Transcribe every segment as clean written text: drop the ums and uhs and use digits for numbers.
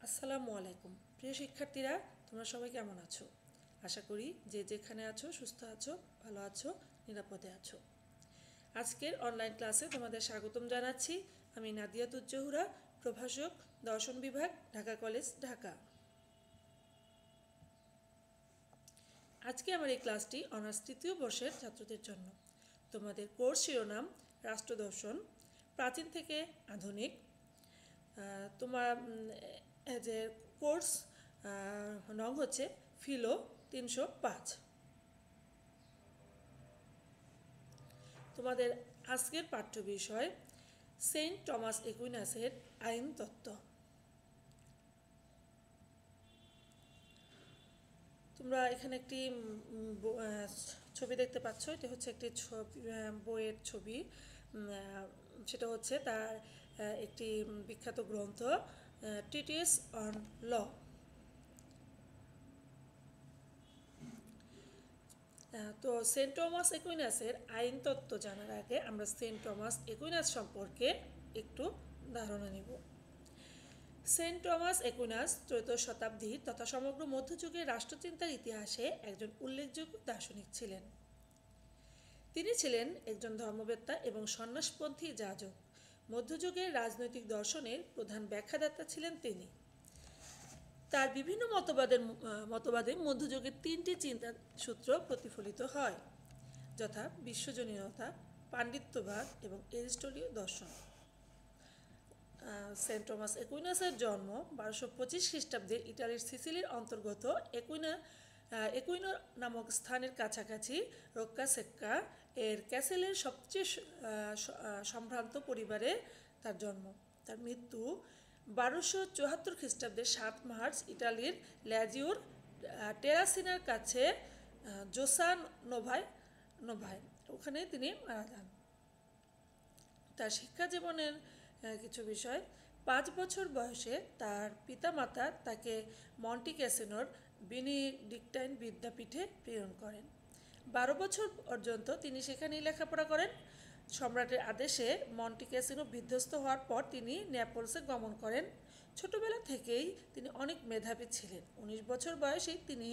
আসসালামু আলাইকুম প্রিয় শিক্ষার্থীরা, তোমরা সবাই কেমন আছো? আশা করি যে যেখানে আছো সুস্থ আছো, ভালো আছো, নিরাপদে আছো। আজকের অনলাইন ক্লাসে তোমাদের স্বাগতম জানাচ্ছি। আমি নাদিয়াতুজ জহুরা, প্রভাষক, দর্শন বিভাগ, ঢাকা কলেজ, ঢাকা। আজকে আমার এই ক্লাসটি অনার্স তৃতীয় বর্ষের ছাত্রদের জন্য। তোমাদের কোর্স শিরোনাম রাষ্ট্রদর্শন, প্রাচীন থেকে আধুনিক। তোমার যে কোর্স নং হচ্ছে ফিলো 305। তোমাদের আজকের পাঠ্য বিষয় সেন্ট টমাস একুইনাসের আইন তত্ত্ব। তোমরা এখানে একটি ছবি দেখতে পাচ্ছ। এটি হচ্ছে একটি বইয়ের ছবি। সেটা হচ্ছে তার একটি বিখ্যাত গ্রন্থ ট্রিটিস অন ল। তো সেন্ট টমাস একুইনাসের আইন তত্ত্ব জানার আগে আমরা সেন্ট টমাস একুইনাস সম্পর্কে একটু ধারণা নিব। সেন্ট টমাস একুইনাস ত্রয়োদশ শতাব্দীর তথা সমগ্র মধ্যযুগের রাষ্ট্রচিন্তার ইতিহাসে একজন উল্লেখযোগ্য দার্শনিক ছিলেন। তিনি ছিলেন একজন ধর্মবেত্তা এবং সন্ন্যাসপন্থী যাজক। মধ্যযুগের রাজনৈতিক দর্শনের প্রধান ব্যাখ্যাদাতা ছিলেন তিনি। তার বিভিন্ন মতবাদে মধ্যযুগের তিনটি চিন্তার সূত্র প্রতিফলিত হয়, যথা বিশ্বজনীনতা, পাণ্ডিত্যবাদ এবং এরিস্টলীয় দর্শন। সেন্ট টমাস একুইনাসের জন্ম 1225 খ্রিস্টাব্দে ইটালির সিসিলির অন্তর্গত একুইনো নামক স্থানের কাছাকাছি রোক্কাসেক্কা এর ক্যাসেলের সবচেয়ে সম্ভ্রান্ত পরিবারে তার জন্ম। তার মৃত্যু 1274 খ্রিস্টাব্দের 7 মার্চ ইটালির ল্যাজিওর টেরাসিনার কাছে জোসা নোভায় ওখানে তিনি মারা যান। তার শিক্ষা জীবনের কিছু বিষয়: 5 বছর বয়সে তার পিতামাতা তাকে মন্টি ক্যাসিনোর বেনেডিক্টাইন বিদ্যাপীঠে প্রেরণ করেন। 12 বছর পর্যন্ত তিনি সেখানেই লেখাপড়া করেন। সম্রাটের আদেশে মন্টি ক্যাসিনো বিধ্বস্ত হওয়ার পর তিনি নেপলসে গমন করেন। ছোটবেলা থেকেই তিনি অনেক মেধাবী ছিলেন। 19 বছর বয়সেই তিনি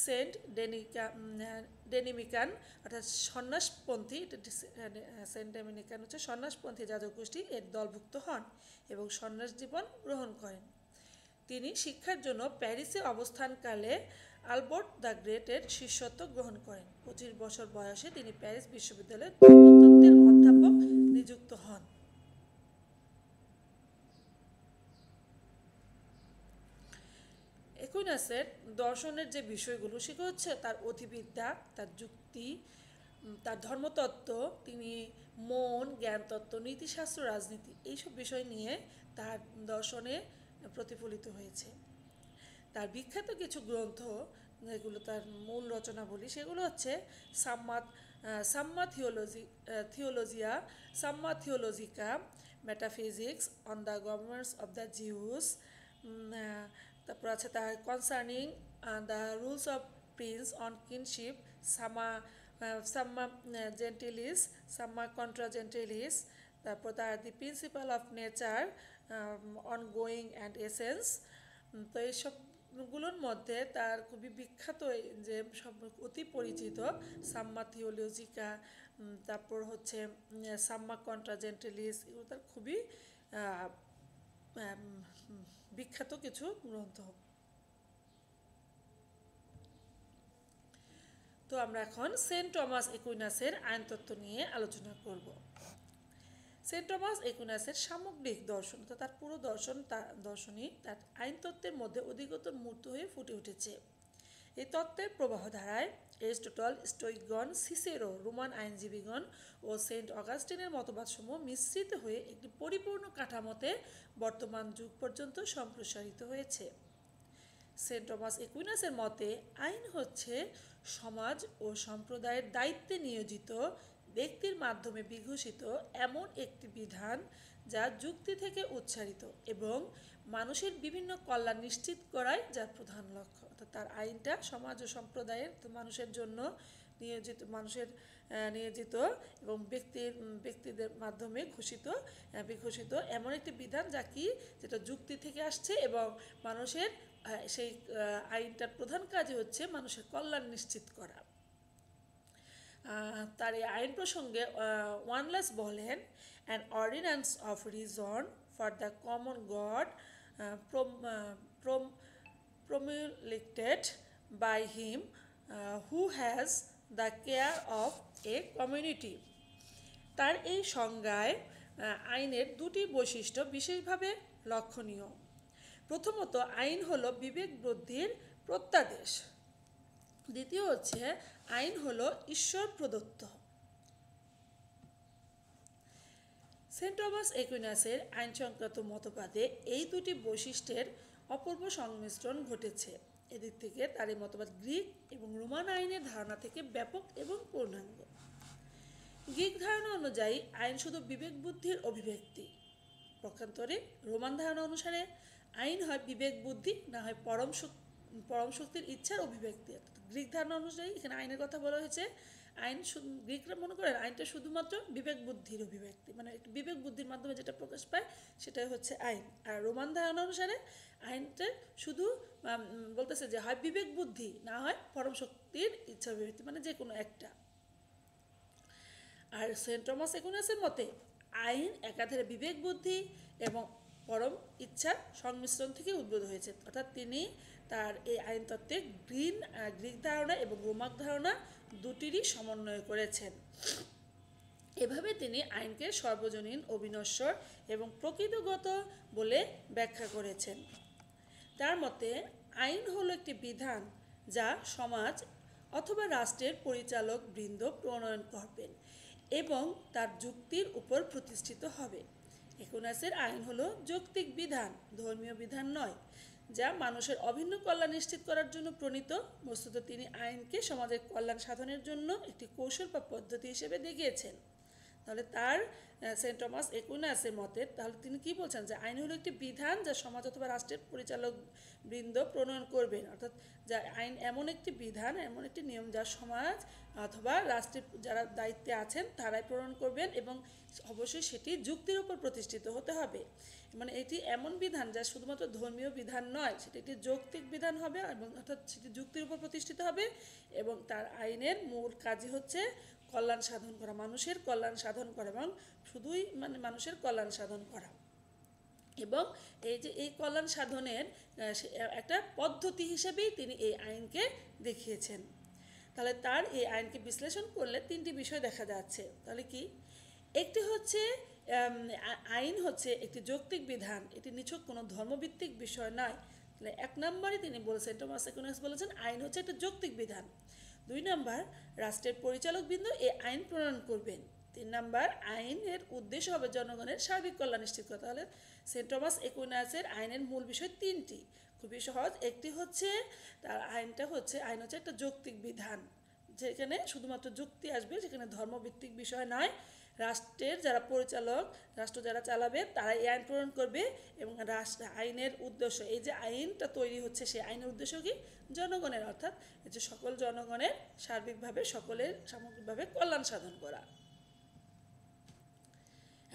সেন্ট ডেমিনিকান অর্থাৎ সন্ন্যাসপন্থী সেন্ট ডেমিনিকান হচ্ছে সন্ন্যাসপন্থী যাজক গোষ্ঠী এর দলভুক্ত হন এবং সন্ন্যাস জীবন গ্রহণ করেন। তিনি শিক্ষার জন্য প্যারিসে অবস্থানকালে আলবার্ট দ্য গ্রেটের শিষ্যত্ব গ্রহণ করেন। 25 বছর বয়সে তিনি প্যারিস বিশ্ববিদ্যালয়ের ধর্মতত্ত্বের অধ্যাপক নিযুক্ত হন। একুইনাসের দর্শনের যে বিষয়গুলো, সেগুলো হচ্ছে তার অধিবিদ্যা, তার যুক্তি, তার ধর্মতত্ত্ব, তিনি মন, জ্ঞানতত্ত্ব, নীতিশাস্ত্র, রাজনীতি, এইসব বিষয় নিয়ে তার দর্শনে প্রতিফলিত হয়েছে। তার বিখ্যাত কিছু গ্রন্থ, যেগুলো তার মূল রচনা বলি, সেগুলো হচ্ছে Summa Theologia, Summa Theologica, metaphysics, on the governments of the Jews, তারপর আছে তার concerning the rules of prince, on kinship, Summa Gentiles, Summa contra Gentiles, তারপর তার the principle of nature, on going and essence. তো এইসবগুলোর মধ্যে তার খুবই বিখ্যাত যে সব অতি পরিচিত সাম্মা থিওলজিকা, তারপর হচ্ছে সাম্মা কন্ট্রা জেন্টিলিস, এগুলো তার খুবই বিখ্যাত কিছু গ্রন্থ। তো আমরা এখন সেন্ট টমাস একুইনাসের আইনতত্ত্ব নিয়ে আলোচনা করব। সেন্ট টমাস একুইনাসের সামগ্রিক দর্শন, তার পুরো দর্শনই তার আইনতত্ত্বের মধ্যে অধিকতর মূর্ত হয়ে ফুটে উঠেছে। এই তত্ত্বের প্রবাহধারায় এরিস্টটল, স্টোইকগণ, সিসেরো, রোমান আইনজীবীগণ ও সেন্ট অগাস্টিনের মতবাদসমূহ মিশ্রিত হয়ে একটি পরিপূর্ণ কাঠামোতে বর্তমান যুগ পর্যন্ত সম্প্রসারিত হয়েছে। সেন্ট টমাস একুইনাসের মতে আইন হচ্ছে সমাজ ও সম্প্রদায়ের দায়িত্বে নিয়োজিত ব্যক্তির মাধ্যমে বিঘোষিত এমন একটি বিধান যা যুক্তি থেকে উচ্চারিত এবং মানুষের বিভিন্ন কল্যাণ নিশ্চিত করাই যার প্রধান লক্ষ্য। অর্থাৎ তার আইনটা সমাজ ও সম্প্রদায়ের মানুষের জন্য নিয়োজিত এবং ব্যক্তিদের মাধ্যমে বিঘোষিত এমন একটি বিধান যেটা যুক্তি থেকে আসছে এবং মানুষের সেই আইনটার প্রধান কাজই হচ্ছে মানুষের কল্যাণ নিশ্চিত করা। তার এই আইন প্রসঙ্গে ওয়ানলেস বলেন, an ordinance of reason for the common god promulgated by him who has the care of a community। তার এই সংজ্ঞায় আইনের দুটি বৈশিষ্ট্য বিশেষভাবে লক্ষণীয়। প্রথমত, আইন হলো বিবেক বুদ্ধির প্রত্যাদেশ। দ্বিতীয় হচ্ছে আইন হলো ঈশ্বর প্রদত্ত। সেন্ট টমাস একুইনাসের আইন সংক্রান্ত মতবাদে এই দুটি বৈশিষ্ট্যের অপূর্ব সংমিশ্রণ ঘটেছে। এদিক থেকে তার এই মতবাদ গ্রিক এবং রোমান আইনের ধারণা থেকে ব্যাপক এবং পূর্ণাঙ্গ। গ্রিক ধারণা অনুযায়ী আইন শুধু বিবেক বুদ্ধির অভিব্যক্তি। পক্ষান্তরে রোমান ধারণা অনুসারে আইন হয় বিবেক বুদ্ধি, না হয় পরম শক্তির ইচ্ছার অভিব্যক্তি। গ্রিক ধারণা অনুযায়ী এখানে আইনের কথা বলা হয়েছে, গ্রিকরা মনে করেন আইনটা শুধুমাত্র বিবেক বুদ্ধির অভিব্যক্তি, মানে একটু বিবেক বুদ্ধির মাধ্যমে যেটা প্রকাশ পায় সেটাই হচ্ছে আইন। আর রোমান ধারণা অনুসারে আইনটা শুধু বলতেছে যে হয় বিবেক বুদ্ধি, না হয় পরম শক্তির ইচ্ছা অভিব্যক্তি, মানে যে কোনো একটা। আর সেন্ট টমাস একুইনাসের মতে আইন একাধারে বিবেক বুদ্ধি এবং পরম ইচ্ছার সংমিশ্রণ থেকে উদ্ভূত হয়েছে। অর্থাৎ তিনি তার এই আইন তত্ত্বে গ্রিক ধারণা এবং রোমান ধারণা দুটিরই সমন্বয় করেছেন। এভাবে তিনি আইনকে সর্বজনীন, অবিনশ্বর এবং প্রকৃতিগত বলে ব্যাখ্যা করেছেন। তার মতে আইন হলো একটি বিধান যা সমাজ অথবা রাষ্ট্রের পরিচালক বৃন্দ প্রণয়ন করবেন এবং তার যুক্তির উপর প্রতিষ্ঠিত হবে। একুইনাসের আইন হলো যৌক্তিক বিধান, ধর্মীয় বিধান নয়, যা মানুষের অভিন্ন কল্যাণ নিশ্চিত করার জন্য প্রণীত। বস্তুত তিনি আইনকে সমাজের কল্যাণ সাধনের জন্য একটি কৌশল বা পদ্ধতি হিসেবে দেখিয়েছেন। তাহলে তার সেন্ট টমাস একুইনাসের মতে তাহলে তিনি কি বলছেন, যে আইন হলো একটি বিধান যা সমাজ অথবা রাষ্ট্রের পরিচালক বৃন্দ প্রণয়ন করবেন। অর্থাৎ যা আইন এমন একটি বিধান, এমন একটি নিয়ম যা সমাজ অথবা রাষ্ট্রের যারা দায়িত্বে আছেন তারাই প্রণয়ন করবেন এবং অবশ্যই সেটি যুক্তির উপর প্রতিষ্ঠিত হতে হবে। মানে এটি এমন বিধান যা শুধুমাত্র ধর্মীয় বিধান নয়, সেটি একটি যৌক্তিক বিধান হবে এবং অর্থাৎ সেটি যুক্তির উপর প্রতিষ্ঠিত হবে এবং তার আইনের মূল কাজই হচ্ছে কল্যাণ সাধন করা, মানুষের কল্যাণ সাধন করা এবং শুধুই মানে মানুষের কল্যাণ সাধন করা। এবং এই কল্যাণ সাধনের একটা পদ্ধতি হিসেবেই তিনি এই আইনকে দেখিয়েছেন। তাহলে তার এই আইনকে বিশ্লেষণ করলে তিনটি বিষয় দেখা যাচ্ছে। তাহলে কি, একটি হচ্ছে আইন হচ্ছে একটি যৌক্তিক বিধান, এটি নিছক কোনো ধর্মভিত্তিক বিষয় নয়। তাহলে এক নম্বরে তিনি বলেছেন, টমাস একুইনাস বলেছেন আইন হচ্ছে একটা যৌক্তিক বিধান। 2 নম্বর, রাষ্ট্রের পরিচালকবৃন্দ এই আইন প্রণয়ন করবেন। 3 নম্বর, আইনের উদ্দেশ্য হবে জনগণের সার্বিক কল্যাণ নিশ্চিত করা। তাহলে সেন্ট টমাস একুইনাসের আইনের মূল বিষয় তিনটি, খুবই সহজ। একটি হচ্ছে তার আইন হচ্ছে একটা যৌক্তিক বিধান, যেখানে শুধুমাত্র যুক্তি আসবে, যেখানে ধর্মভিত্তিক বিষয় নয়। রাষ্ট্রের যারা পরিচালক, রাষ্ট্র যারা চালাবে তারা এই আইন প্রণয়ন করবে এবং আইনের উদ্দেশ্য, এই যে আইনটা তৈরি হচ্ছে সেই আইনের উদ্দেশ্য কি, জনগণের, অর্থাৎ এই যে সকল জনগণের সার্বিকভাবে সকলের সামগ্রিকভাবে কল্যাণ সাধন করা।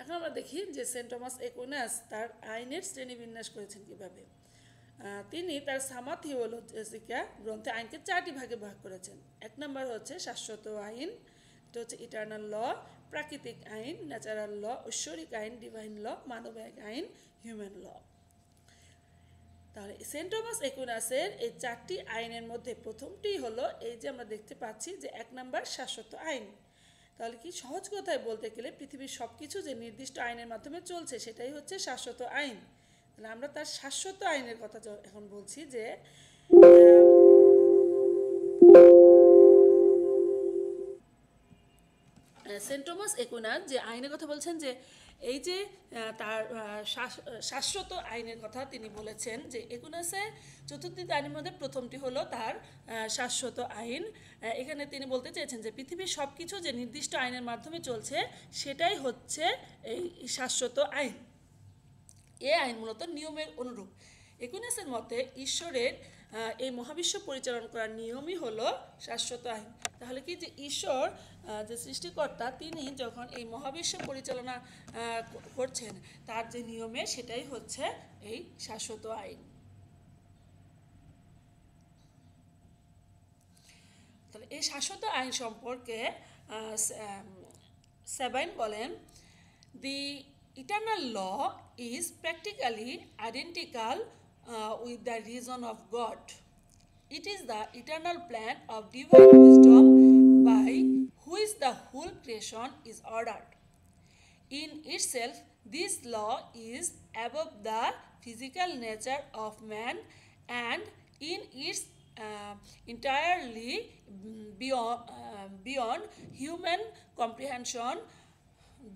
এখন আমরা দেখি যে সেন্ট টমাস একুইনাস তার আইনের শ্রেণীবিন্যাস করেছেন কিভাবে। তিনি তার সামা থিওলজিকা গ্রন্থে আইনকে 4টি ভাগে ভাগ করেছেন। 1 নম্বর হচ্ছে শাশ্বত আইন, এটা হচ্ছে ইটারনাল ল, প্রাকৃতিক আইন, ন্যাচারাল ল, ঐশ্বরিক আইন, ডিভাইন ল, মানবিক আইন, হিউম্যান ল। তাহলে সেন্ট টমাস একুইনাসের এই 4টি আইনের মধ্যে প্রথমটি হলো এই যে আমরা দেখতে পাচ্ছি যে 1 নম্বর শাশ্বত আইন। তাহলে কি, সহজ কথায় বলতে গেলে পৃথিবীর সব কিছু যে নির্দিষ্ট আইনের মাধ্যমে চলছে সেটাই হচ্ছে শাশ্বত আইন। তাহলে আমরা তার শাশ্বত আইনের কথা এখন বলছি যে সেন্ট টমাস একুইনাস যে আইনের কথা বলছেন, যে এই যে তার শাশ্বত আইনের কথা তিনি বলেছেন, যে একুইনাসের 4টি আইনের মধ্যে প্রথমটি হলো তার শাশ্বত আইন। এখানে তিনি বলতে চেয়েছেন যে পৃথিবীর সব কিছু যে নির্দিষ্ট আইনের মাধ্যমে চলছে সেটাই হচ্ছে এই শাশ্বত আইন। এই আইন মূলত নিয়মের অনুরূপ, একুইনাসের মতে ঈশ্বরের এই মহাবিশ্ব পরিচালনা করার নিয়মই হলো শাশ্বত আইন। তাহলে কি যে ঈশ্বর যে সৃষ্টিকর্তা তিনি যখন এই মহাবিশ্ব পরিচালনা করছেন তার যে নিয়মে সেটাই হচ্ছে এই শাশ্বত আইন। তাহলে এই শাশ্বত আইন সম্পর্কে সেবাইন বলেন, The eternal law is practically identical with the reason of God. It is the eternal plan of divine wisdom by which the whole creation is ordered. In itself, this law is above the physical nature of man and in its entirely beyond human comprehension,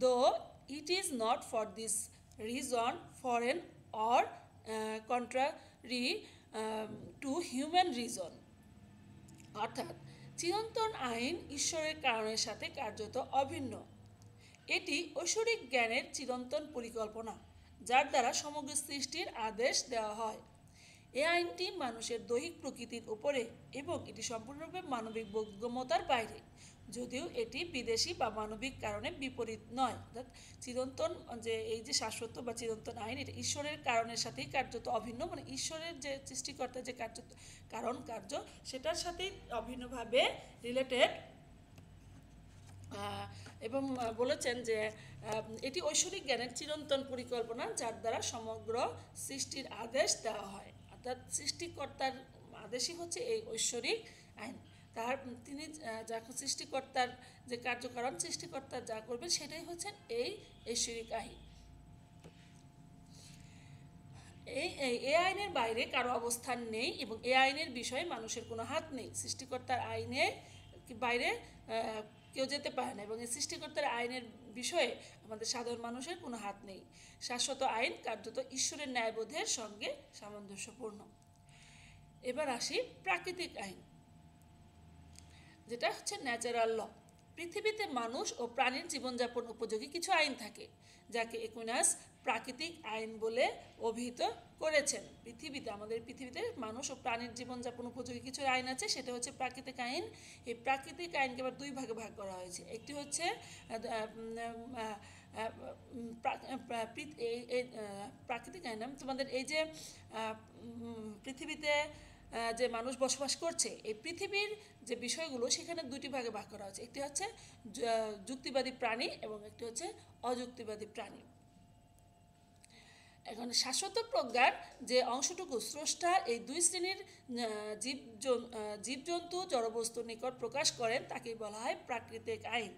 though it is not for this reason foreign or contrary to human reason. অর্থাৎ চিরন্তন আইন ঈশ্বরের কারণের সাথে কার্যত অভিন্ন। এটি ঐশ্বরিক জ্ঞানের চিরন্তন পরিকল্পনা যার দ্বারা সমগ্র সৃষ্টির আদেশ দেওয়া হয়। এই আইনটি মানুষের দৈহিক প্রকৃতির উপরে এবং এটি সম্পূর্ণরূপে মানবিক বোধগম্যতার বাইরে, যদিও এটি বিদেশি বা মানবিক কারণে বিপরীত নয়। অর্থাৎ চিরন্তন যে এই যে শাশ্বত বা চিরন্তন আইন এটা ঈশ্বরের কারণের সাথেই কার্যত অভিন্ন, মানে ঈশ্বরের যে সৃষ্টিকর্তার যে কার্য সেটার সাথেই অভিন্নভাবে রিলেটেড। এবং বলেছেন যে এটি ঐশ্বরিক জ্ঞানের চিরন্তন পরিকল্পনা যার দ্বারা সমগ্র সৃষ্টির আদেশ দেওয়া হয়। অর্থাৎ সৃষ্টিকর্তার আদেশই হচ্ছে এই ঐশ্বরিক আইন। তিনি যা সৃষ্টিকর্তার যে কার্যকারণ সৃষ্টিকর্তা যা করবেন সেটাই হচ্ছেন এই ঐশ্বরিক আইন। এই আইনের বাইরে কারো অবস্থান নেই এবং এই আইনের বিষয়ে মানুষের কোনো হাত নেই। সৃষ্টিকর্তার আইনের বাইরে কেউ যেতে পারে না এবং এই সৃষ্টিকর্তার আইনের বিষয়ে আমাদের সাধারণ মানুষের কোনো হাত নেই। শাশ্বত আইন কার্যত ঈশ্বরের ন্যায়বোধের সঙ্গে সামঞ্জস্যপূর্ণ। এবার আসি প্রাকৃতিক আইন, যেটা হচ্ছে ন্যাচারাল ল। পৃথিবীতে মানুষ ও প্রাণীর জীবনযাপন উপযোগী কিছু আইন থাকে যাকে একুইনাস প্রাকৃতিক আইন বলে অভিহিত করেছেন। আমাদের পৃথিবীতে মানুষ ও প্রাণীর জীবনযাপন উপযোগী কিছু আইন আছে, সেটা হচ্ছে প্রাকৃতিক আইন। এই প্রাকৃতিক আইনকে আবার দুই ভাগে ভাগ করা হয়েছে। একটি হচ্ছে প্রাকৃতিক আইন তোমাদের এই যে পৃথিবীতে যে মানুষ বসবাস করছে এই পৃথিবীর যে বিষয়গুলো সেখানে দুটি ভাগে ভাগ করা হচ্ছে। একটি হচ্ছে যুক্তিবাদী প্রাণী এবং একটি হচ্ছে অযুক্তিবাদী প্রাণী। এখন শাশ্বত প্রজ্ঞার যে অংশটুকু স্রষ্টা এই দুই শ্রেণীর জীবজন্তু জড়বস্তুর নিকট প্রকাশ করেন তাকেই বলা হয় প্রাকৃতিক আইন।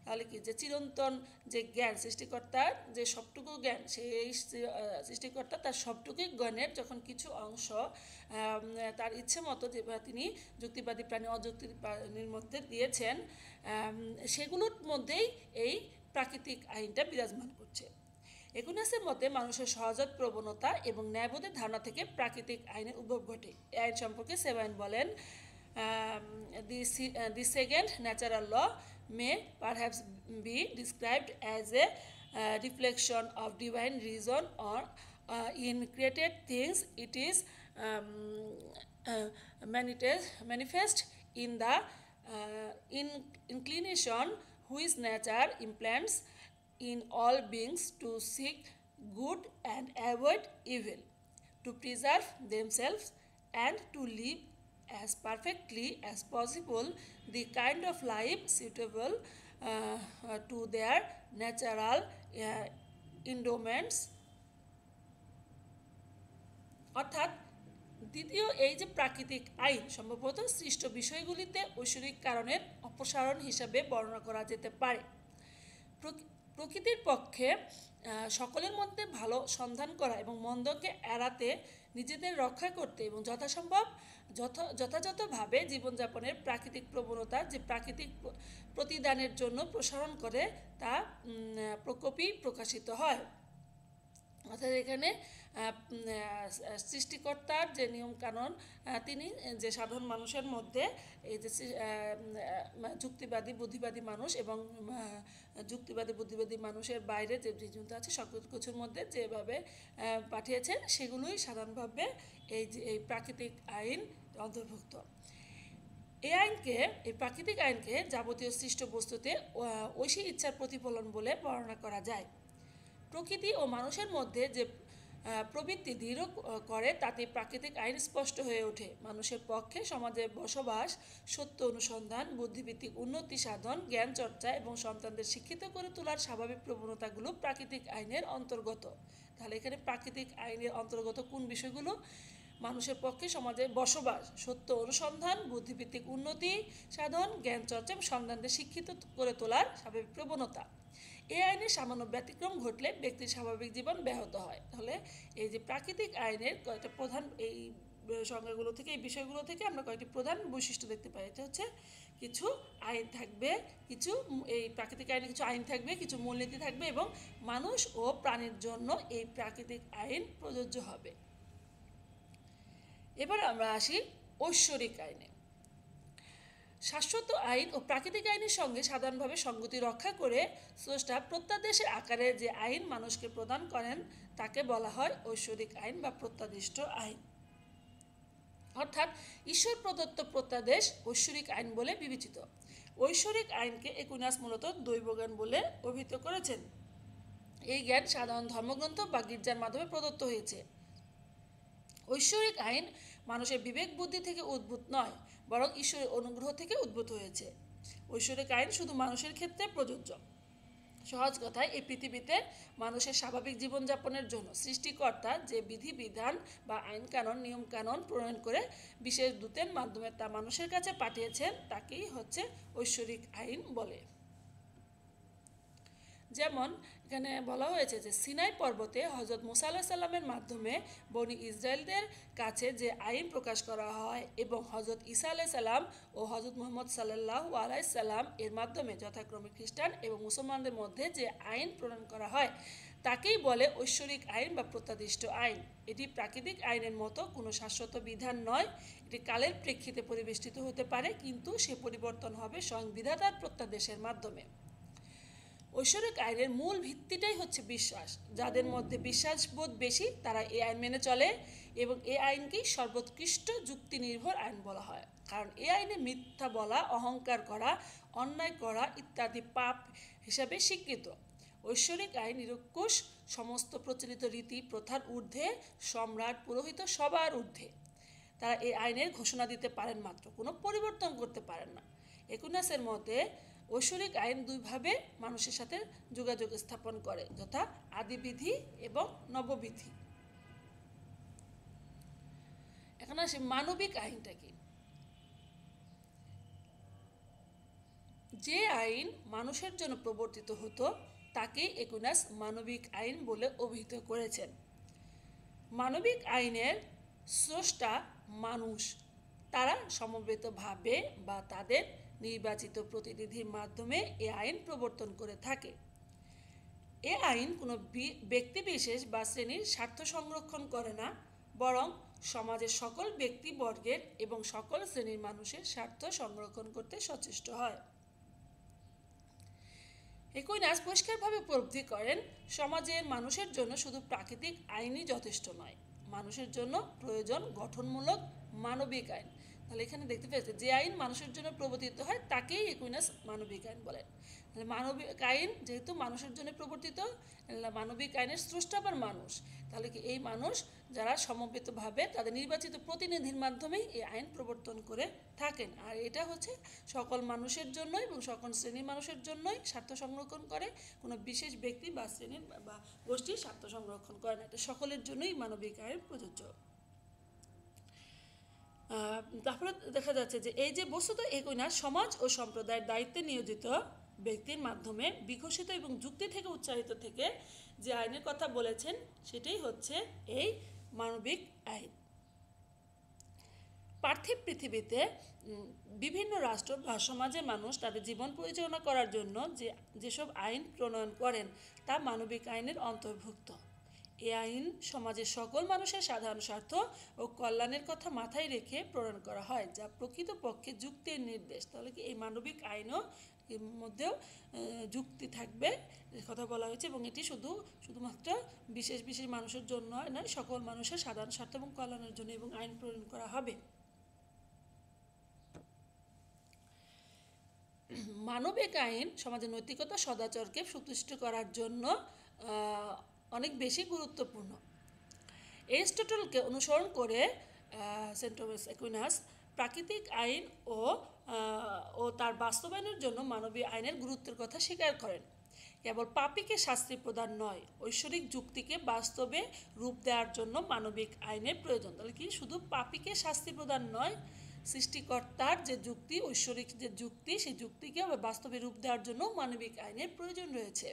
তাহলে কি যে চিরন্তন যে জ্ঞান সৃষ্টিকর্তার যে সবটুকু জ্ঞান সেই সৃষ্টিকর্তা তার সবটুকুই জ্ঞানের যখন কিছু অংশ তার ইচ্ছে মতো যে তিনি যুক্তিবাদী প্রাণী অযুক্তিবাদী প্রাণীর মধ্যে দিয়েছেন সেগুলোর মধ্যেই এই প্রাকৃতিক আইনটা বিরাজমান করছে। একুইনাসের মতে মানুষের সহজাত প্রবণতা এবং ন্যায়বোধের ধারণা থেকে প্রাকৃতিক আইনের উদ্ভব ঘটে। এই আইন সম্পর্কে সেবাইন বলেন, the second natural law may perhaps be described as a reflection of divine reason or in created things it is manifest in the inclination which nature implants in all beings to seek good and avoid evil, to preserve themselves and to live as perfectly as possible the kind of life suitable to their natural endowments. অর্থাৎ দ্বিতীয় এই যে প্রাকৃতিক আইন সম্ভবত সৃষ্ট বিষয়গুলিতে ঐশ্বরিক কারণের অপসারণ হিসাবে বর্ণনা করা যেতে পারে। প্রকৃতির পক্ষে সকলের মধ্যে ভালো সন্ধান করা এবং মন্দকে এড়াতে নিজেদের রক্ষা করতে এবং যথাসম্ভব যথাযথভাবে জীবনযাপনের প্রাকৃতিক প্রবণতা যে প্রাকৃতিক প্রতিদানের জন্য প্রসারণ করে তা প্রকোপই প্রকাশিত হয়। অর্থাৎ এখানে সৃষ্টিকর্তার যে নিয়মকানুন, তিনি যে সাধারণ মানুষের মধ্যে এই যে যুক্তিবাদী বুদ্ধিবাদী মানুষ এবং যুক্তিবাদী বুদ্ধিবাদী মানুষের বাইরে যে জীবজন্তু আছে সকল কিছুর মধ্যে যেভাবে পাঠিয়েছেন সেগুলোই সাধারণভাবে এই প্রাকৃতিক আইন অন্তর্ভুক্ত। এই প্রাকৃতিক আইনকে যাবতীয় সৃষ্ট বস্তুতে ঐশী ইচ্ছার প্রতিফলন বলে বর্ণনা করা যায়। প্রকৃতি ও মানুষের মধ্যে যে প্রবৃত্তি দৃঢ় করে তাতে প্রাকৃতিক আইন স্পষ্ট হয়ে ওঠে। মানুষের পক্ষে সমাজে বসবাস, সত্য অনুসন্ধান, বুদ্ধিভিত্তিক উন্নতি সাধন, জ্ঞান চর্চা এবং সন্তানদের শিক্ষিত করে তোলার স্বাভাবিক প্রবণতাগুলো প্রাকৃতিক আইনের অন্তর্গত। তাহলে এখানে প্রাকৃতিক আইনের অন্তর্গত কোন বিষয়গুলো? মানুষের পক্ষে সমাজে বসবাস, সত্য অনুসন্ধান, বুদ্ধিভিত্তিক উন্নতি সাধন, জ্ঞান চর্চা এবং সন্তানদের শিক্ষিত করে তোলার স্বাভাবিক প্রবণতা। এই আইনের সামান্য ব্যতিক্রম ঘটলে ব্যক্তির স্বাভাবিক জীবন ব্যাহত হয়। তাহলে এই যে প্রাকৃতিক আইনের কয়েকটা প্রধান এই সংজ্ঞাগুলো থেকে, এই বিষয়গুলো থেকে আমরা কয়েকটি প্রধান বৈশিষ্ট্য দেখতে পাই। এটা হচ্ছে কিছু আইন থাকবে, কিছু এই প্রাকৃতিক আইনে কিছু আইন থাকবে, কিছু মূলনীতি থাকবে এবং মানুষ ও প্রাণীর জন্য এই প্রাকৃতিক আইন প্রযোজ্য হবে। এবার আমরা আসি ঐশ্বরিক আইনে। শাশ্বত আইন ও প্রাকৃতিক আইনের সঙ্গে সাধারণভাবে সঙ্গতি রক্ষা করে স্রষ্টা প্রত্যাদেশের আকারে যে আইন মানুষকে প্রদান করেন তাকে বলা হয় ঐশ্বরিক আইন বা প্রত্যাদিষ্ট আইন। অর্থাৎ ঈশ্বর প্রদত্ত প্রত্যাদেশ ঐশ্বরিক আইন বলে বিবেচিত। ঐশ্বরিক আইনকে একুইনাস মূলত দৈবজ্ঞান বলে অভিহিত করেছেন। এই জ্ঞান সাধারণ ধর্মগ্রন্থ বা গির্জার মাধ্যমে প্রদত্ত হয়েছে। ঐশ্বরিক আইন মানুষের বিবেক বুদ্ধি থেকে উদ্ভূত নয়, বরং ঈশ্বরের অনুগ্রহ থেকে উদ্ভূত হয়েছে। ঐশ্বরিক আইন শুধু মানুষের ক্ষেত্রে প্রযোজ্য। সহজ কথায় এই পৃথিবীতে মানুষের স্বাভাবিক জীবনযাপনের জন্য সৃষ্টিকর্তা যে বিধিবিধান বা আইন কানুন নিয়ম কানুন প্রণয়ন করে বিশেষ দূতের মাধ্যমে তা মানুষের কাছে পাঠিয়েছেন তাকেই হচ্ছে ঐশ্বরিক আইন বলে। যেমন এখানে বলা হয়েছে যে সিনাই পর্বতে হজরত মুসা আলাইহিস সালামের মাধ্যমে বনি ইসরায়েলদের কাছে যে আইন প্রকাশ করা হয় এবং হজরত ঈসা আলাইহিস সালাম ও হজরত মুহাম্মদ সাল্লাল্লাহু আলাইহি সাল্লাম এর মাধ্যমে যথাক্রমে খ্রিস্টান এবং মুসলমানদের মধ্যে যে আইন প্রণয়ন করা হয় তাকেই বলে ঐশ্বরিক আইন বা প্রত্যাদিষ্ট আইন। এটি প্রাকৃতিক আইনের মতো কোনো শাশ্বত বিধান নয়। এটি কালের প্রেক্ষিতে পরিবেষ্টিত হতে পারে, কিন্তু সে পরিবর্তন হবে স্বয়ং বিধাতার প্রত্যাদেশের মাধ্যমে। ঐশ্বরিক আইনের মূল ভিত্তিটাই হচ্ছে বিশ্বাস। যাদের মধ্যে বিশ্বাসবোধ বেশি তারা এই আইন মেনে চলে এবং এই আইনকেই সর্বোৎকৃষ্ট যুক্তি নির্ভর আইন বলা হয়। কারণ এই আইনে মিথ্যা বলা, অহংকার করা, অন্যায় করা ইত্যাদি পাপ হিসাবে স্বীকৃত। ঐশ্বরিক আইন নিরঙ্কুশ, সমস্ত প্রচলিত রীতি প্রথার ঊর্ধ্বে, সম্রাট পুরোহিত সবার ঊর্ধ্বে। তারা এই আইনের ঘোষণা দিতে পারেন মাত্র, কোনো পরিবর্তন করতে পারেন না। একুইনাসের মতে ঐশ্বরিক আইন দুইভাবে মানুষের সাথে যোগাযোগ স্থাপন করে, যথা আদিবিধি এবং নববিধি। এখন আসি মানবিক আইনটা কি। যে আইন মানুষের জন্য প্রবর্তিত হতো তাকেই একুইনাস মানবিক আইন বলে অভিহিত করেছেন। মানবিক আইনের স্রষ্টা মানুষ, তারা সমবেতভাবে বা তাদের নির্বাচিত প্রতিনিধির মাধ্যমে এ আইন প্রবর্তন করে থাকে। এ আইন কোনো ব্যক্তিবিশেষ বা শ্রেণীর স্বার্থ সংরক্ষণ করে না, বরং সমাজের সকল ব্যক্তিবর্গের এবং সকল শ্রেণীর মানুষের স্বার্থ সংরক্ষণ করতে সচেষ্ট হয়। একুইনাস পরিষ্কারভাবে উপলব্ধি করেন সমাজের মানুষের জন্য শুধু প্রাকৃতিক আইনই যথেষ্ট নয়, মানুষের জন্য প্রয়োজন গঠনমূলক মানবিক আইন। তাহলে এখানে দেখতে পেয়েছে যে আইন মানুষের জন্য প্রবর্তিত হয় তাকেই একুইনাস মানবিক আইন বলেন। তাহলে মানবিক আইন যেহেতু মানুষের জন্য প্রবর্তিত, মানবিক আইনের স্রষ্টা আবার মানুষ, তাহলে কি এই মানুষ যারা সমবেতভাবে তাদের নির্বাচিত প্রতিনিধির মাধ্যমেই এই আইন প্রবর্তন করে থাকেন। আর এটা হচ্ছে সকল মানুষের জন্য এবং সকল শ্রেণীর মানুষের জন্যই স্বার্থ সংরক্ষণ করে, কোনো বিশেষ ব্যক্তি বা শ্রেণীর বা গোষ্ঠীর স্বার্থ সংরক্ষণ করে না। এটা সকলের জন্যই মানবিক আইন প্রযোজ্য। তারপরে দেখা যাচ্ছে যে এই যে বস্তুত একুইনাস সমাজ ও সম্প্রদায়ের দায়িত্বে নিয়োজিত ব্যক্তির মাধ্যমে বিকশিত এবং যুক্তি থেকে উচ্চারিত থেকে যে আইনের কথা বলেছেন সেটাই হচ্ছে এই মানবিক আইন। পার্থিব পৃথিবীতে বিভিন্ন রাষ্ট্র বা সমাজের মানুষ তাদের জীবন পরিচালনা করার জন্য যেসব আইন প্রণয়ন করেন তা মানবিক আইনের অন্তর্ভুক্ত। এ আইন সমাজের সকল মানুষের সাধারণ স্বার্থ ও কল্যাণের কথা মাথায় রেখে প্রণয়ন করা হয়, যা প্রকৃতপক্ষে যুক্তির নির্দেশ। তাহলে কি এই মানবিক আইনও এর মধ্যেও যুক্তি থাকবে কথা বলা হয়েছে, এবং এটি শুধুমাত্র বিশেষ বিশেষ মানুষের জন্য নয়, সকল মানুষের সাধারণ স্বার্থ এবং কল্যাণের জন্য এবং আইন প্রণয়ন করা হবে। মানবিক আইন সমাজের নৈতিকতা সদাচরকে সুপ্রতিষ্ঠিত করার জন্য অনেক বেশি গুরুত্বপূর্ণ। এরিস্টটলকে অনুসরণ করে সেন্ট টমাস অ্যাকুইনাস প্রাকৃতিক আইন ও তার বাস্তবায়নের জন্য মানবীয় আইনের গুরুত্বের কথা স্বীকার করেন। কেবল পাপীকে শাস্তি প্রদান নয়, ঐশ্বরিক যুক্তিকে বাস্তবে রূপ দেওয়ার জন্য মানবিক আইনের প্রয়োজন। তাহলে কি শুধু পাপীকে শাস্তি প্রদান নয়, সৃষ্টিকর্তার যে যুক্তি, ঐশ্বরিক যে যুক্তি, সেই যুক্তিকে বাস্তবে রূপ দেওয়ার জন্য মানবিক আইনের প্রয়োজন রয়েছে।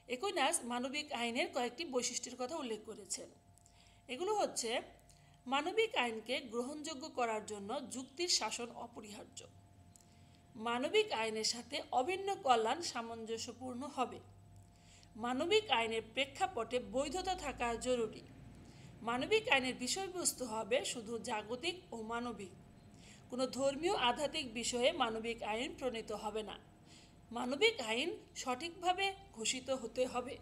অ্যাকুইনাস মানবিক আইনের কয়েকটি বৈশিষ্ট্যের কথা উল্লেখ করেছেন। এগুলো হচ্ছে: মানবিক আইনকে গ্রহণযোগ্য করার জন্য যুক্তির শাসন অপরিহার্য। মানবিক আইনের সাথে অভিন্ন কল্যাণ সামঞ্জস্যপূর্ণ হবে। মানবিক আইনের প্রেক্ষাপটে বৈধতা থাকা জরুরি। মানবিক আইনের বিষয়বস্তু হবে শুধু জাগতিক ও মানবিক। কোনো ধর্মীয় আধ্যাত্মিক বিষয়ে মানবিক আইন প্রণীত হবে না। মানবিক আইন সঠিকভাবে ঘোষিত হতে হবে।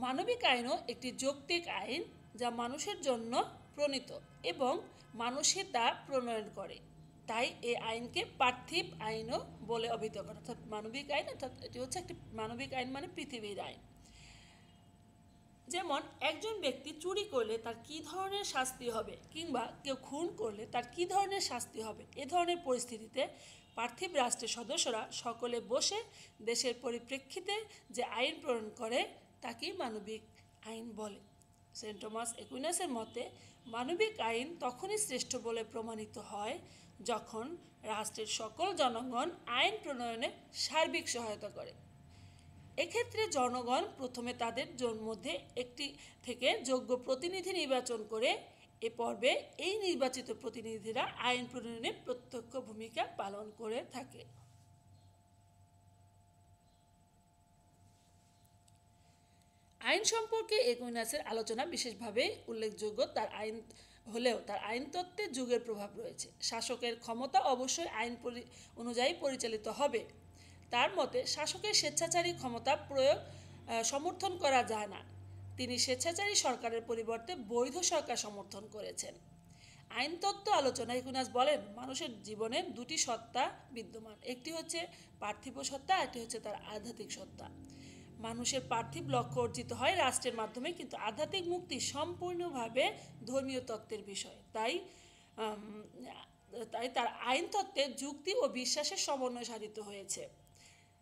মানবিক আইনও একটি যৌক্তিক আইন, যা মানুষের জন্য প্রণীত এবং মানুষই তা প্রণয়ন করে। তাই এই আইনকে পার্থিব আইনও বলে অভিহিত করা। অর্থাৎ মানবিক আইন, অর্থাৎ এটি হচ্ছে একটি মানবিক আইন মানে পৃথিবীর আইন। যেমন একজন ব্যক্তি চুরি করলে তার কী ধরনের শাস্তি হবে, কিংবা কেউ খুন করলে তার কী ধরনের শাস্তি হবে, এ ধরনের পরিস্থিতিতে পার্থিব রাষ্ট্রের সদস্যরা সকলে বসে দেশের পরিপ্রেক্ষিতে যে আইন প্রণয়ন করে তাকেই মানবিক আইন বলে। সেন্ট টমাস অ্যাকুইনাসের মতে মানবিক আইন তখনই শ্রেষ্ঠ বলে প্রমাণিত হয় যখন রাষ্ট্রের সকল জনগণ আইন প্রণয়নে সার্বিক সহায়তা করে। এক্ষেত্রে জনগণ প্রথমে তাদের মধ্যে একটি থেকে যোগ্য প্রতিনিধি নির্বাচন করে এ পর্বে এই নির্বাচিত প্রতিনিধিরা আইন প্রণয়নে প্রত্যক্ষ ভূমিকা পালন করে থাকে। আইন সম্পর্কে অ্যাকুইনাসের আলোচনা বিশেষভাবে উল্লেখযোগ্য। তার আইনতত্ত্বে যুগের প্রভাব রয়েছে। শাসকের ক্ষমতা অবশ্যই আইন অনুযায়ী পরিচালিত হবে। তার মতে শাসকের স্বেচ্ছাচারী ক্ষমতা প্রয়োগ সমর্থন করা যায় না। তিনি স্বেচ্ছাচারী সরকারের পরিবর্তে বৈধ সরকার সমর্থন করেছেন। আইনতত্ত্ব আলোচনায় অ্যাকুইনাস বলেন, মানুষের জীবনে দুটি সত্তা বিদ্যমান, একটি হচ্ছে পার্থিব সত্তা, একটি হচ্ছে তার আধ্যাত্মিক সত্তা। মানুষের পার্থিব লক্ষ্য অর্জিত হয় রাষ্ট্রের মাধ্যমে, কিন্তু আধ্যাত্মিক মুক্তি সম্পূর্ণভাবে ধর্মীয় তত্ত্বের বিষয়। তাই তার আইনতত্ত্বে যুক্তি ও বিশ্বাসের সমন্বয় সাধিত হয়েছে।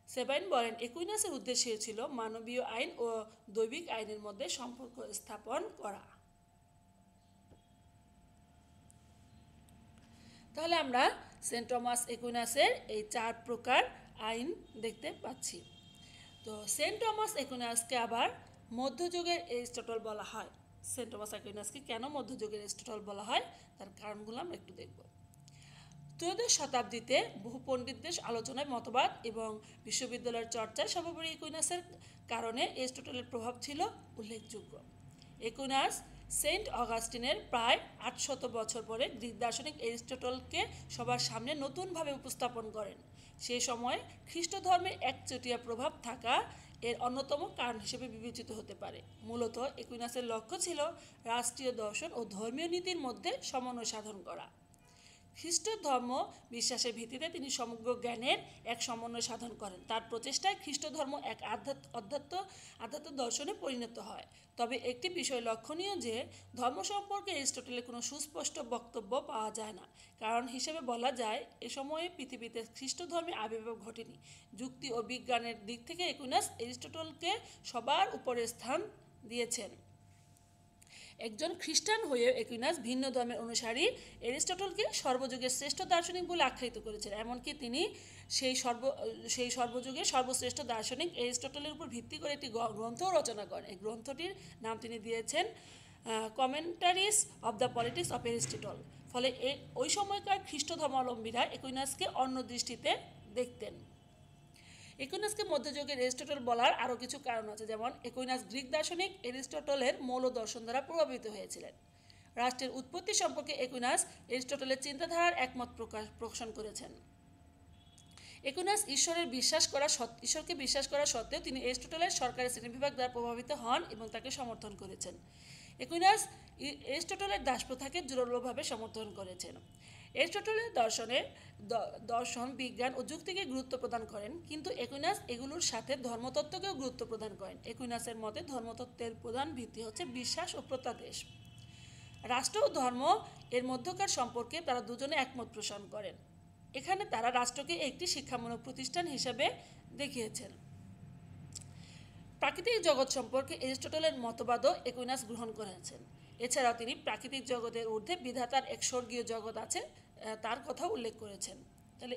সেবাইন বলেন, অ্যাকুইনাসের উদ্দেশ্য ছিল মানবীয় আইন ও দৈবিক আইনের মধ্যে সম্পর্ক স্থাপন করা। তাহলে আমরা সেন্ট টমাস অ্যাকুইনাসের এই 4 প্রকার আইন দেখতে পাচ্ছি। তো সেন্ট টমাস অ্যাকুইনাসকে আবার মধ্যযুগের এরিস্টটল বলা হয়। সেন্ট টমাস অ্যাকুইনাসকে কেন মধ্যযুগের এরিস্টটল বলা হয় তার কারণগুলো আমরা একটু দেখব। ত্রয়োদশ শতাব্দীতে বহু পণ্ডিতদের আলোচনায়, মতবাদ এবং বিশ্ববিদ্যালয়ের চর্চায় সর্বোপরি অ্যাকুইনাসের কারণে এরিস্টটলের প্রভাব ছিল উল্লেখযোগ্য। অ্যাকুইনাস সেন্ট অগাস্টিনের প্রায় 800 বছর পরে গ্রিক দার্শনিক এরিস্টটলকে সবার সামনে নতুনভাবে উপস্থাপন করেন। সেই সময় খ্রিস্ট ধর্মের একচেটিয়া প্রভাব থাকা এর অন্যতম কারণ হিসেবে বিবেচিত হতে পারে। মূলত অ্যাকুইনাসের লক্ষ্য ছিল রাষ্ট্রীয় দর্শন ও ধর্মীয় নীতির মধ্যে সমন্বয় সাধন করা। খ্রিস্ট ধর্ম বিশ্বাসের ভিত্তিতে তিনি সমগ্র জ্ঞানের এক সমন্বয় সাধন করেন। তার প্রচেষ্টায় খ্রিস্ট ধর্ম এক আধ্যাত্ম দর্শনে পরিণত হয়। তবে একটি বিষয় লক্ষণীয় যে ধর্ম সম্পর্কে এরিস্টটলের কোনো সুস্পষ্ট বক্তব্য পাওয়া যায় না। কারণ হিসেবে বলা যায় এ সময়ে পৃথিবীতে খ্রিস্ট ধর্মের আবির্ভাব ঘটেনি। যুক্তি ও বিজ্ঞানের দিক থেকে অ্যাকুইনাস এরিস্টটলকে সবার উপরে স্থান দিয়েছেন। একজন খ্রিস্টান হয়ে অ্যাকুইনাস ভিন্ন ধর্মের অনুসারী এরিস্টটলকে সর্বযুগের শ্রেষ্ঠ দার্শনিক বলে আখ্যায়িত করেছেন। এমনকি তিনি সেই সর্বযুগের সর্বশ্রেষ্ঠ দার্শনিক এরিস্টটলের উপর ভিত্তি করে একটি গ্রন্থও রচনা করেন। এই গ্রন্থটির নাম তিনি দিয়েছেন কমেন্টারিজ of the politics of Aristotle. ফলে ওই সময়কার খ্রিস্ট ধর্মাবলম্বীরা অ্যাকুইনাসকে অন্য দৃষ্টিতে দেখতেন। একুইনাসকে মধ্যযুগের এরিস্টটল বলার আরও কিছু কারণ আছে, যেমন একুইনাস গ্রিক দার্শনিক এরিস্টটলের মৌল দর্শন দ্বারা প্রভাবিত হয়েছিলেন। রাষ্ট্রের উৎপত্তি সম্পর্কে একুইনাস এরিস্টটলের চিন্তাধারার একমত পোষণ করেছেন। একুইনাস ঈশ্বরকে বিশ্বাস করা সত্ত্বেও তিনি এরিস্টটলের সরকারি শ্রেণীবিভাগ দ্বারা প্রভাবিত হন এবং তাকে সমর্থন করেছেন। একুইনাস এরিস্টটলের দাসপ্রথাকে জোরালোভাবে সমর্থন করেছেন। এরিস্টটলের দর্শন, বিজ্ঞান ও যুক্তিকে গুরুত্ব প্রদান করেন, কিন্তু একুইনাস এগুলোর সাথে ধর্মতত্ত্বকেও গুরুত্ব প্রদান করেন। একুইনাসের মতে ধর্মতত্ত্বের প্রধান ভিত্তি হচ্ছে বিশ্বাস ও প্রত্যাদেশ। রাষ্ট্র ও ধর্ম এর মধ্যকার সম্পর্কে তারা দুজনে একমত পোষণ করেন। এখানে তারা রাষ্ট্রকে একটি শিক্ষামূলক প্রতিষ্ঠান হিসেবে দেখিয়েছেন। প্রাকৃতিক জগৎ সম্পর্কে এরিস্টটলের মতবাদও একুইনাস গ্রহণ করেছেন। এছাড়াও তিনি প্রাকৃতিক জগতের ঊর্ধ্বে বিধাতার এক স্বর্গীয় জগৎ আছে তার কথা উল্লেখ করেছেন। তাহলে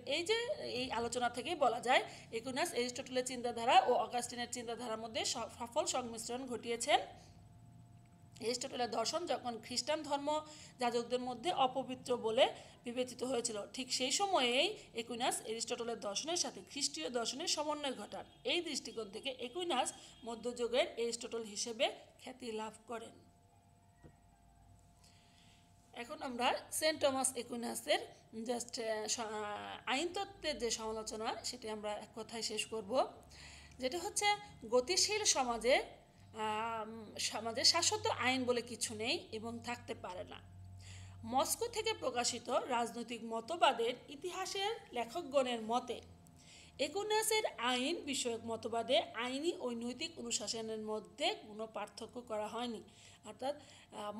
এই আলোচনা থেকেই বলা যায় একুইনাস এরিস্টটলের চিন্তাধারা ও অগাস্টিনের চিন্তাধারার মধ্যে সফল সংমিশ্রণ ঘটিয়েছেন। এরিস্টটলের দর্শন যখন খ্রিস্টান ধর্ম যাজকদের মধ্যে অপবিত্র বলে বিবেচিত হয়েছিল, ঠিক সেই সময়েই একুইনাস এরিস্টটলের দর্শনের সাথে খ্রিস্টীয় দর্শনের সমন্বয় ঘটান। এই দৃষ্টিকোণ থেকে একুইনাস মধ্যযুগের এরিস্টটল হিসেবে খ্যাতি লাভ করেন। এখন আমরা সেন্ট টমাস একুইনাসের জাস্ট আইনতত্ত্বের যে সমালোচনা সেটি আমরা এক কথায় শেষ করব, যেটা হচ্ছে গতিশীল সমাজে শাশ্বত আইন বলে কিছু নেই এবং থাকতে পারে না। মস্কো থেকে প্রকাশিত রাজনৈতিক মতবাদের ইতিহাসের লেখকগণের মতে একুইনাসের আইন বিষয়ক মতবাদে আইনি ও নৈতিক অনুশাসনের মধ্যে কোনো পার্থক্য করা হয়নি। অর্থাৎ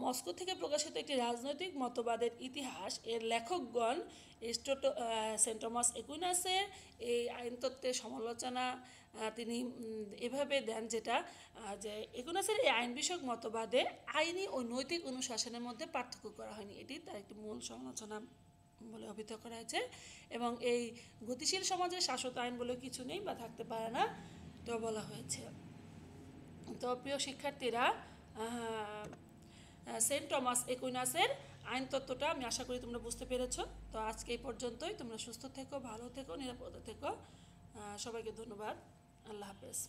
মস্কো থেকে প্রকাশিত একটি রাজনৈতিক মতবাদের ইতিহাস এর লেখকগণ সেন্ট টমাস একুইনাসের এই আইনতত্ত্বের সমালোচনা তিনি এভাবে দেন, যে একুইনাসের এই আইন বিষয়ক মতবাদে আইনি ও নৈতিক অনুশাসনের মধ্যে পার্থক্য করা হয়নি, এটি তার একটি মূল সমালোচনা বলে অভিহিত করা হয়েছে। এবং এই গতিশীল সমাজে শাশ্বত আইন বলে কিছু নেই বা থাকতে পারে না তো বলা হয়েছে। তো প্রিয় শিক্ষার্থীরা, সেন্ট টমাস একুইনাসের আইন তত্ত্বটা আমি আশা করি তোমরা বুঝতে পেরেছ। তো আজকে এই পর্যন্তই। তোমরা সুস্থ থেকো, ভালো থেকো, নিরাপদে থেকো। সবাইকে ধন্যবাদ। আল্লাহ হাফেজ।